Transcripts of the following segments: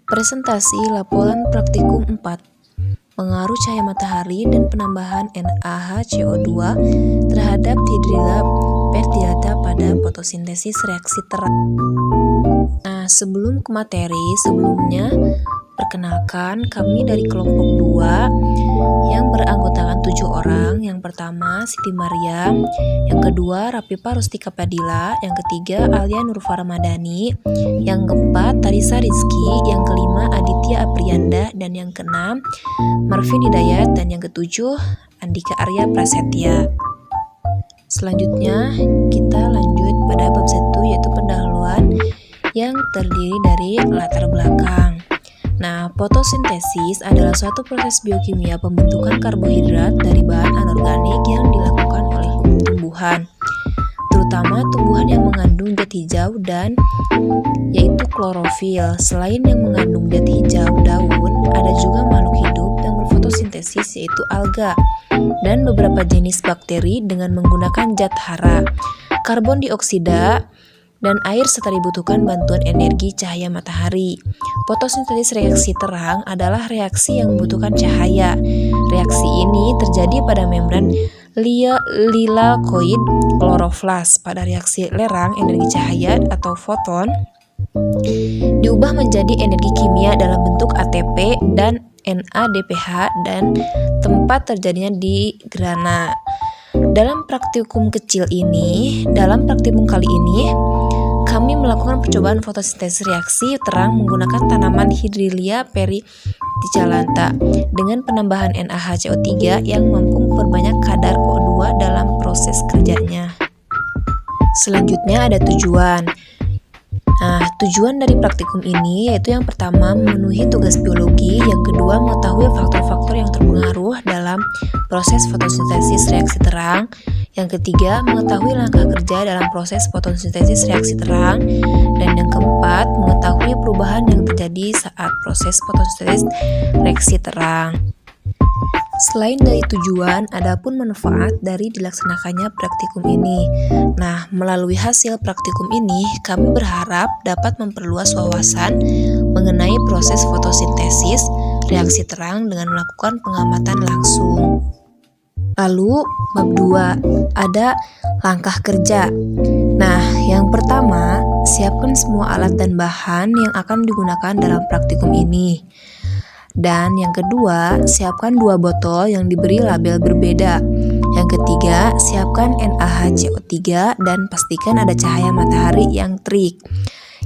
Presentasi laporan praktikum 4, pengaruh cahaya matahari dan penambahan NaHCO2 terhadap hidrilla perdilata pada fotosintesis reaksi terang. Nah, sebelum ke materi, sebelumnya perkenalkan kami dari kelompok 2 yang beranggotakan 7 orang. Yang pertama Siti Maryam, yang kedua Rapipa Rustika Padilla, yang ketiga Alia Nurfara Madani, yang keempat Tarisa Rizky, yang kelima Aditya Aprianda, dan yang keenam Marvin Hidayat, dan yang ketujuh Andika Arya Prasetya. Selanjutnya kita lanjut pada bab 1, yaitu pendahuluan yang terdiri dari latar belakang. Nah, fotosintesis adalah suatu proses biokimia pembentukan karbohidrat dari bahan anorganik yang dilakukan oleh tumbuhan, terutama tumbuhan yang mengandung zat hijau dan yaitu klorofil. Selain yang mengandung zat hijau daun, ada juga makhluk hidup yang berfotosintesis yaitu alga dan beberapa jenis bakteri dengan menggunakan zat hara, karbon dioksida, dan air serta dibutuhkan bantuan energi cahaya matahari. Fotosintesis reaksi terang adalah reaksi yang membutuhkan cahaya. Reaksi ini terjadi pada membran lilakoid kloroflas. Pada reaksi lerang, energi cahaya atau foton diubah menjadi energi kimia dalam bentuk ATP dan NADPH dan tempat terjadinya di grana. Dalam praktikum kali ini, kami melakukan percobaan fotosintesis reaksi terang menggunakan tanaman Hydrilla perticillata dengan penambahan NaHCO3 yang mampu memperbanyak kadar O2 dalam proses kerjanya. Selanjutnya ada tujuan. Nah, tujuan dari praktikum ini yaitu yang pertama memenuhi tugas biologi, yang kedua mengetahui faktor-faktor yang terpengaruh dalam proses fotosintesis reaksi terang, yang ketiga mengetahui langkah kerja dalam proses fotosintesis reaksi terang, dan yang keempat mengetahui perubahan yang terjadi saat proses fotosintesis reaksi terang. Selain dari tujuan, ada pun manfaat dari dilaksanakannya praktikum ini. Nah, melalui hasil praktikum ini, kami berharap dapat memperluas wawasan mengenai proses fotosintesis reaksi terang dengan melakukan pengamatan langsung. Lalu, bab 2, ada langkah kerja. Nah, yang pertama, siapkan semua alat dan bahan yang akan digunakan dalam praktikum ini. Dan yang kedua, siapkan 2 botol yang diberi label berbeda. Yang ketiga, siapkan NaHCO3 dan pastikan ada cahaya matahari yang terik.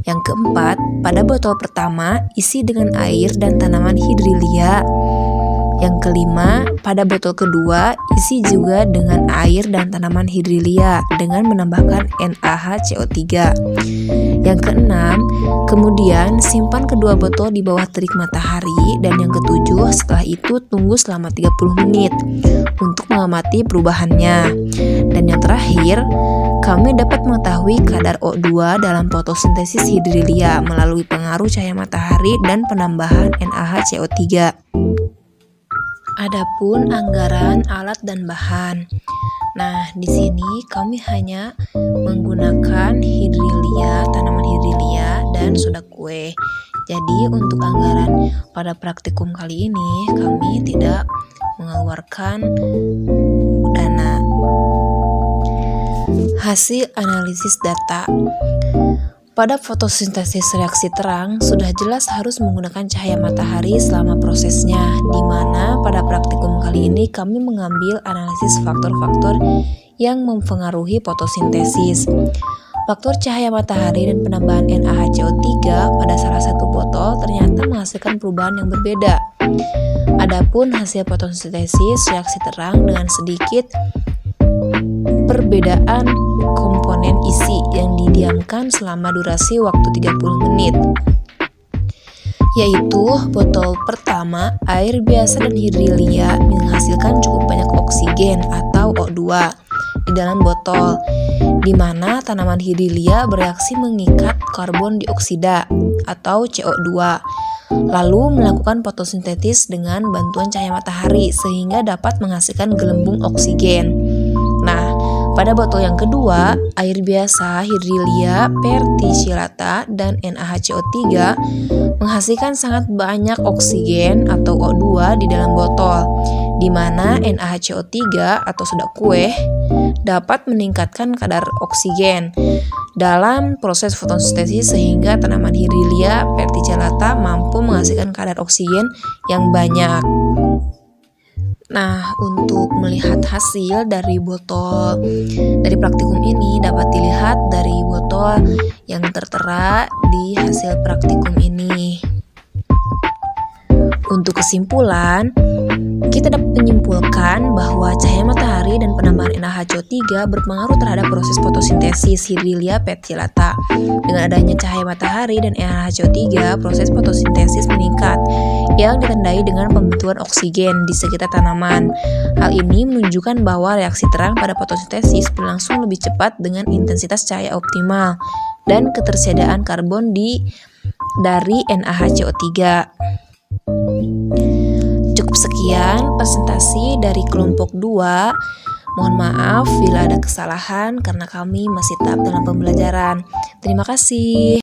Yang keempat, pada botol pertama isi dengan air dan tanaman hidrilla. Yang kelima, pada botol kedua isi juga dengan air dan tanaman hidrilla dengan menambahkan NaHCO3. Yang keenam, kemudian simpan kedua botol di bawah terik matahari, dan yang ketujuh, setelah itu tunggu selama 30 menit untuk mengamati perubahannya. Dan yang terakhir, kami dapat mengetahui kadar O2 dalam fotosintesis hidrilla melalui pengaruh cahaya matahari dan penambahan NaHCO3. Adapun anggaran alat dan bahan. Nah, di sini kami hanya menggunakan hidrilla, tanaman hidrilla, dan soda kue. Jadi untuk anggaran pada praktikum kali ini kami tidak mengeluarkan dana. Hasil analisis data. Pada fotosintesis reaksi terang, sudah jelas harus menggunakan cahaya matahari selama prosesnya, di mana pada praktikum kali ini kami mengambil analisis faktor-faktor yang mempengaruhi fotosintesis. Faktor cahaya matahari dan penambahan NaHCO3 pada salah satu botol ternyata menghasilkan perubahan yang berbeda. Adapun hasil fotosintesis reaksi terang dengan sedikit perbedaan komponen isi yang didiamkan selama durasi waktu 30 menit, yaitu botol pertama air biasa dan hidrilla menghasilkan cukup banyak oksigen atau O2 di dalam botol, di mana tanaman hidrilla bereaksi mengikat karbon dioksida atau CO2 lalu melakukan fotosintesis dengan bantuan cahaya matahari sehingga dapat menghasilkan gelembung oksigen. Nah, Pada botol yang kedua, air biasa Hydrilia verticillata dan NaHCO3 menghasilkan sangat banyak oksigen atau O2 di dalam botol, di mana NaHCO3 atau soda kue dapat meningkatkan kadar oksigen dalam proses fotosintesis sehingga tanaman Hydrilia verticillata mampu menghasilkan kadar oksigen yang banyak. Nah, untuk melihat hasil dari praktikum ini dapat dilihat dari botol yang tertera di hasil praktikum ini. Untuk kesimpulan, kita dapat menyimpulkan bahwa cahaya matahari dan penambahan NaHCO3 berpengaruh terhadap proses fotosintesis Hydrilia verticillata. Dengan adanya cahaya matahari dan NaHCO3, proses fotosintesis meningkat, yang ditandai dengan pembentukan oksigen di sekitar tanaman. Hal ini menunjukkan bahwa reaksi terang pada fotosintesis berlangsung lebih cepat dengan intensitas cahaya optimal dan ketersediaan karbon dari NaHCO3. Cukup sekian presentasi dari kelompok 2. Mohon maaf bila ada kesalahan karena kami masih tahap dalam pembelajaran. Terima kasih.